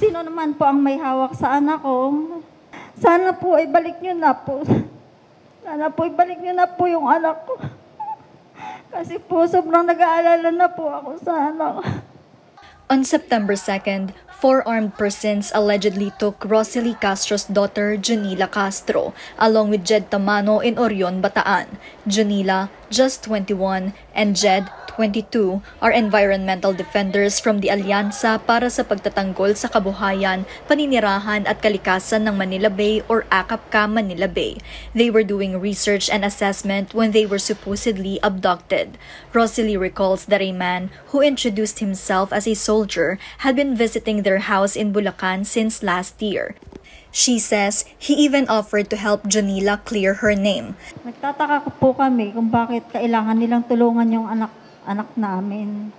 sino naman po ang may hawak sa anak ko. Sana po ay balik niyo na po. Sana po ibalik niyo na po yung anak ko. Kasi po sobrang nag-aalala na po ako sa anak. On September 2nd, 4 armed persons allegedly took Rosalie Castro's daughter, Jonila Castro, along with Jed Tamano in Orion, Bataan. Jonila, just 21, and Jed, 22, are environmental defenders from the Alyansa para sa pagtatanggol sa kabuhayan, paninirahan at kalikasan ng Manila Bay or ACAPCA Manila Bay. They were doing research and assessment when they were supposedly abducted. Rosalie recalls that a man who introduced himself as a soldier had been visiting their house in Bulacan since last year. She says he even offered to help Jonila clear her name. Nagtataka po kami kung bakit kailangan nilang tulungan yung anak namin.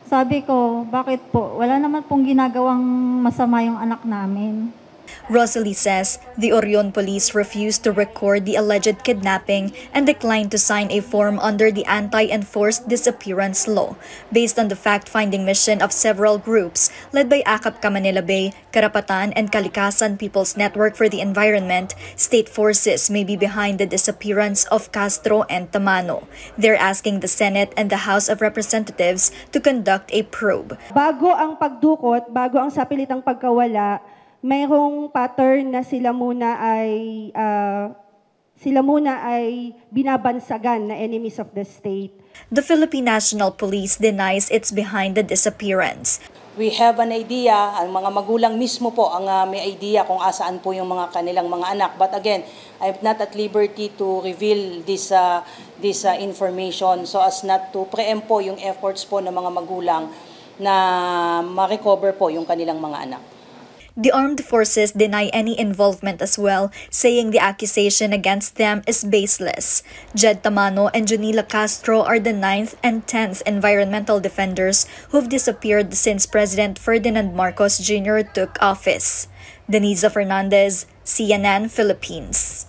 Sabi ko, bakit po? Wala naman pong ginagawang masama yung anak namin. Rosalie says the Orion police refused to record the alleged kidnapping and declined to sign a form under the Anti-Enforced Disappearance Law. Based on the fact-finding mission of several groups led by ACAPCA Manila Bay, Karapatan and Kalikasan People's Network for the Environment, state forces may be behind the disappearance of Castro and Tamano. They're asking the Senate and the House of Representatives to conduct a probe. Bago ang pagdukot, bago ang sapilitang pagkawala, mayroong pattern na sila muna ay binabansagan na enemies of the state. The Philippine National Police denies it's behind the disappearance. We have an idea, ang mga magulang mismo po ang may idea kung asaan po yung mga kanilang mga anak. But again, I'm not at liberty to reveal this information so as not to preempt po yung efforts po ng mga magulang na ma-recover po yung kanilang mga anak. The armed forces deny any involvement as well, saying the accusation against them is baseless. Jed Tamano and Jonila Castro are the 9th and 10th environmental defenders who've disappeared since President Ferdinand Marcos Jr. took office. Denisa Fernandez, CNN Philippines.